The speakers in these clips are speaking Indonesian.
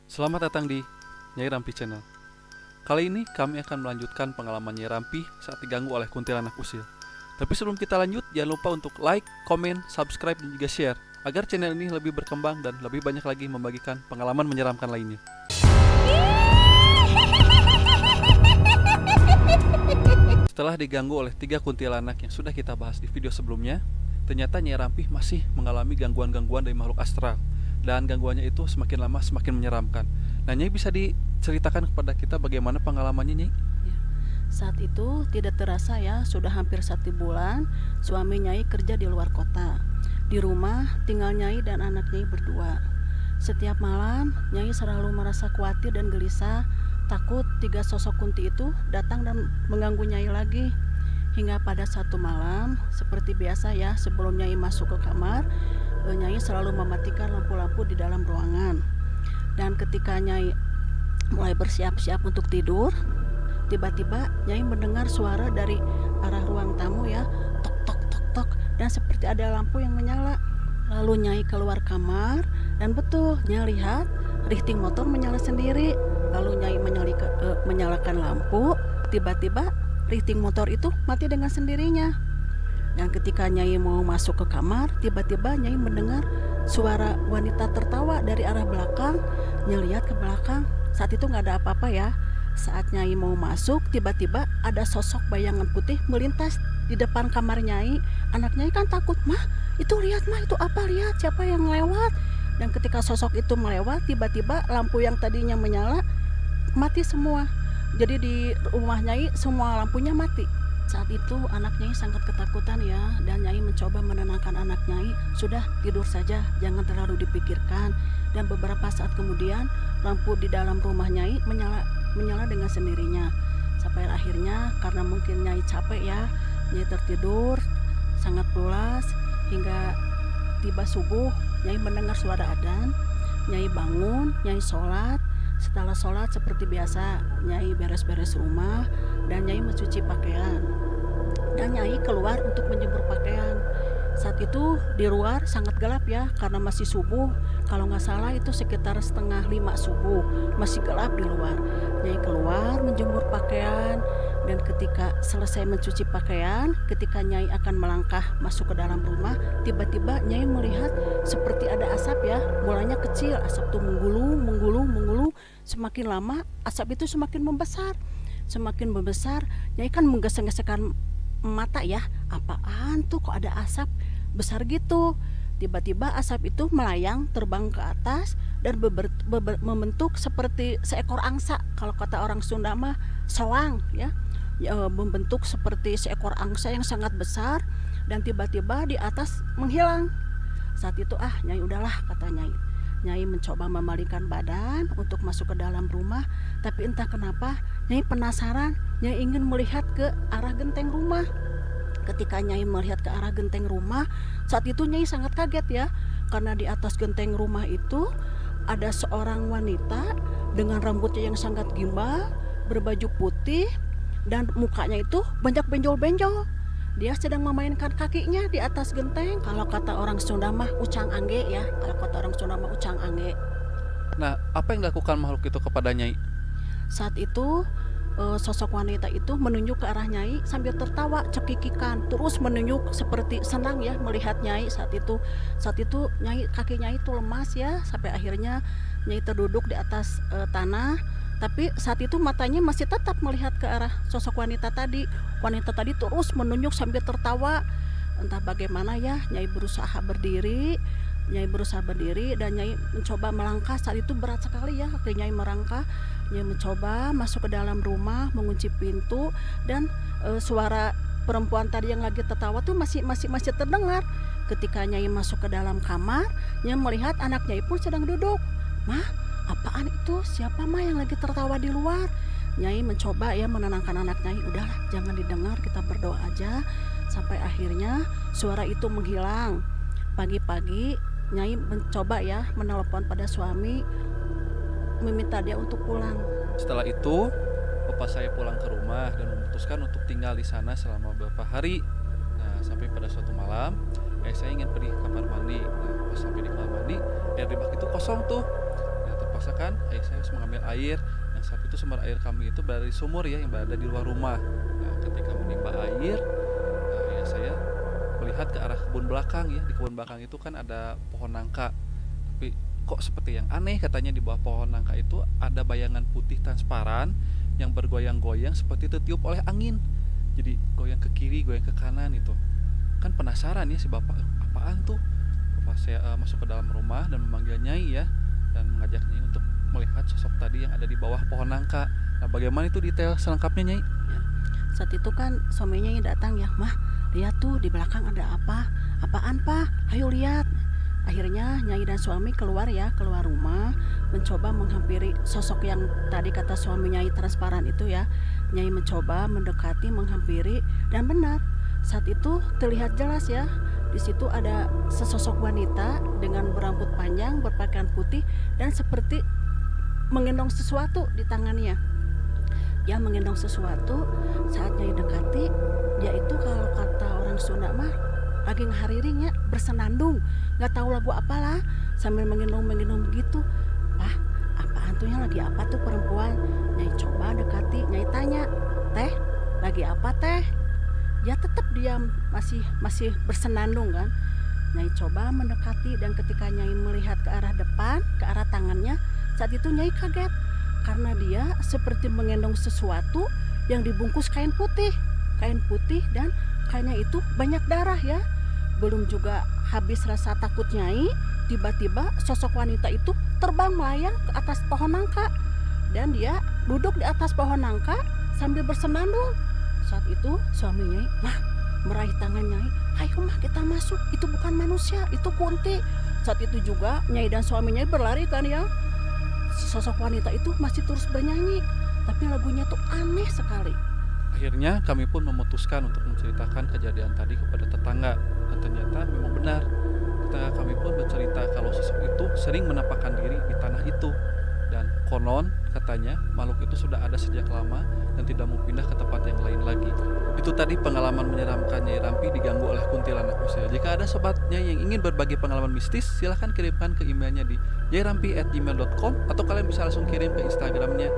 Selamat datang di Nyai Rampi Channel. Kali ini kami akan melanjutkan pengalaman Nyai Rampi saat diganggu oleh kuntilanak usil. Tapi sebelum kita lanjut, jangan lupa untuk like, komen, subscribe, dan juga share agar channel ini lebih berkembang dan lebih banyak lagi membagikan pengalaman menyeramkan lainnya. Setelah diganggu oleh 3 kuntilanak yang sudah kita bahas di video sebelumnya, ternyata Nyai Rampi masih mengalami gangguan-gangguan dari makhluk astral. Dan gangguannya itu semakin lama semakin menyeramkan. Nah, Nyai bisa diceritakan kepada kita bagaimana pengalamannya, Nyai? Ya. Saat itu tidak terasa ya, sudah hampir 1 bulan suami Nyai kerja di luar kota. Di rumah tinggal Nyai dan anak Nyai berdua. Setiap malam Nyai selalu merasa khawatir dan gelisah, takut 3 sosok kunti itu datang dan mengganggu Nyai lagi. Hingga pada satu malam, seperti biasa ya, sebelum Nyai masuk ke kamar, Nyai selalu mematikan lampu-lampu di dalam ruangan. Dan ketika Nyai mulai bersiap-siap untuk tidur, tiba-tiba Nyai mendengar suara dari arah ruang tamu ya, tok tok tok tok, dan seperti ada lampu yang menyala. Lalu Nyai keluar kamar dan betul Nyai lihat rihting motor menyala sendiri. Lalu Nyai menyalakan lampu, tiba-tiba rihting motor itu mati dengan sendirinya. Dan ketika Nyai mau masuk ke kamar, tiba-tiba Nyai mendengar suara wanita tertawa dari arah belakang. Nyai lihat ke belakang, saat itu nggak ada apa-apa ya. Saat Nyai mau masuk, tiba-tiba ada sosok bayangan putih melintas di depan kamar Nyai. Anak Nyai kan takut, "Mah, itu lihat mah, itu apa, lihat siapa yang lewat." Dan ketika sosok itu melewat, tiba-tiba lampu yang tadinya menyala mati semua. Jadi di rumah Nyai semua lampunya mati. Saat itu anak Nyai sangat ketakutan ya, dan Nyai mencoba menenangkan anak Nyai, "Sudah, tidur saja, jangan terlalu dipikirkan." Dan beberapa saat kemudian lampu di dalam rumah Nyai menyala dengan sendirinya. Sampai akhirnya karena mungkin Nyai capek ya, Nyai tertidur sangat pulas hingga tiba subuh. Nyai mendengar suara adzan. Nyai bangun, Nyai sholat. Setelah sholat seperti biasa, Nyai beres-beres rumah dan Nyai mencuci pakaian. Dan Nyai keluar untuk menjemur pakaian. Saat itu di luar sangat gelap ya, karena masih subuh. Kalau nggak salah itu sekitar 4:30 subuh, masih gelap di luar. Nyai keluar menjemur pakaian, dan ketika selesai mencuci pakaian, ketika Nyai akan melangkah masuk ke dalam rumah, tiba-tiba Nyai melihat seperti ada asap ya. Mulanya kecil, asap itu menggulung. Semakin lama asap itu semakin membesar. Semakin membesar, Nyai kan menggesek-gesekkan mata ya, apaan tuh kok ada asap besar gitu. Tiba-tiba asap itu melayang terbang ke atas dan membentuk seperti seekor angsa. Kalau kata orang Sunda mah soang ya, membentuk seperti seekor angsa yang sangat besar dan tiba-tiba di atas menghilang. Saat itu Nyai udahlah, kata Nyai. Nyai mencoba memalingkan badan untuk masuk ke dalam rumah, tapi entah kenapa Nyai penasaran. Nyai ingin melihat ke arah genteng rumah. Ketika Nyai melihat ke arah genteng rumah, saat itu Nyai sangat kaget ya, karena di atas genteng rumah itu ada seorang wanita dengan rambutnya yang sangat gimbal, berbaju putih, dan mukanya itu banyak benjol-benjol. Dia sedang memainkan kakinya di atas genteng. Kalau kata orang Sunda mah ucang angge ya. Kalau kata orang Sunda mah ucang angge. Nah, apa yang dilakukan makhluk itu kepada Nyai? Saat itu sosok wanita itu menunjuk ke arah Nyai sambil tertawa cekikikan, terus menunjuk seperti senang ya melihat Nyai. Saat itu Nyai, kaki Nyai itu lemas ya, sampai akhirnya Nyai terduduk di atas tanah. Tapi saat itu matanya masih tetap melihat ke arah sosok wanita tadi. Wanita tadi terus menunjuk sambil tertawa. Entah bagaimana ya, Nyai berusaha berdiri dan Nyai mencoba melangkah. Saat itu berat sekali ya kaki Nyai merangkah. Nyai mencoba masuk ke dalam rumah, mengunci pintu, dan suara perempuan tadi yang lagi tertawa tuh masih terdengar. Ketika Nyai masuk ke dalam kamar, Nyai melihat anak Nyai pun sedang duduk. "Mah, apaan itu? Siapa mah yang lagi tertawa di luar?" Nyai mencoba ya menenangkan anak Nyai. "Udahlah, jangan didengar, kita berdoa aja." Sampai akhirnya suara itu menghilang. Pagi-pagi Nyai mencoba ya menelepon pada suami, meminta dia untuk pulang. Setelah itu, bapak saya pulang ke rumah dan memutuskan untuk tinggal di sana selama beberapa hari. Nah, sampai pada suatu malam, saya ingin pergi ke kamar mandi. Nah, pas sampai di kamar mandi, air di bak itu kosong tuh. Nah, merasakan ayah saya harus mengambil air yang saat itu sumber air kami itu berada di sumur ya, yang berada di luar rumah. Nah, ketika menimba air, ayah saya melihat ke arah kebun belakang ya. Di kebun belakang itu kan ada pohon nangka, tapi kok seperti yang aneh, katanya di bawah pohon nangka itu ada bayangan putih transparan yang bergoyang-goyang seperti tertiup oleh angin. Jadi goyang ke kiri, goyang ke kanan itu. Kan penasaran ya si bapak, apaan tuh? Bapak saya masuk ke dalam rumah dan memanggil Nyai ya, dan mengajak Nyai untuk melihat sosok tadi yang ada di bawah pohon nangka. Nah, bagaimana itu detail selengkapnya, Nyai? Ya. Saat itu kan suaminya yang datang ya, mah lihat tuh di belakang ada apa? Apaan pak? Ayo lihat. Akhirnya Nyai dan suami keluar rumah, mencoba menghampiri sosok yang tadi kata suami Nyai transparan itu ya. Nyai mencoba mendekati, menghampiri, dan benar saat itu terlihat jelas ya. Di situ ada sesosok wanita dengan berambut panjang, berpakaian putih, dan seperti menggendong sesuatu di tangannya. Dia menggendong sesuatu. Saat Nyai dekati, dia itu kalau kata orang Sunda mah lagi ngahariringnya, bersenandung, nggak tahu lagu apalah, sambil menggendong begitu. Pah, apaan tuh yang lagi apa tuh perempuan? Nyai coba dekati, Nyai tanya, teh lagi apa teh? Dia tetap diam, masih bersenandung kan. Nyai coba mendekati, dan ketika Nyai melihat ke arah depan, ke arah tangannya, saat itu Nyai kaget karena dia seperti menggendong sesuatu yang dibungkus kain putih, dan kainnya itu banyak darah ya. Belum juga habis rasa takut Nyai, tiba-tiba sosok wanita itu terbang melayang ke atas pohon nangka, dan dia duduk di atas pohon nangka sambil bersenandung. Saat itu suami Nyai mah meraih tangan Nyai, ayo mah kita masuk, itu bukan manusia, itu kunti. Saat itu juga Nyai dan suami Nyai berlari kan ya. Sosok wanita itu masih terus bernyanyi, tapi lagunya tuh aneh sekali. Akhirnya kami pun memutuskan untuk menceritakan kejadian tadi kepada tetangga, dan ternyata memang benar. Tetangga kami pun bercerita kalau sosok itu sering menampakkan diri di tanah itu, dan konon katanya makhluk itu sudah ada sejak lama dan tidak mau pindah ke tempat yang lain lagi. Itu tadi pengalaman menyeramkan Nyai Rampi diganggu oleh kuntilanak usil. Jika ada sobatnya yang ingin berbagi pengalaman mistis, silahkan kirimkan ke emailnya di nyairampi@gmail.com, atau kalian bisa langsung kirim ke Instagramnya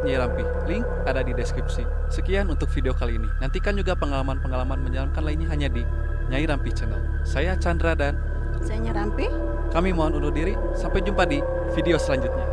@nyairampi. Link ada di deskripsi. Sekian untuk video kali ini. Nantikan juga pengalaman-pengalaman menyeramkan lainnya hanya di Nyai Rampi Channel. Saya Chandra dan Saya Nyai Rampi. kami mohon undur diri. Sampai jumpa di video selanjutnya.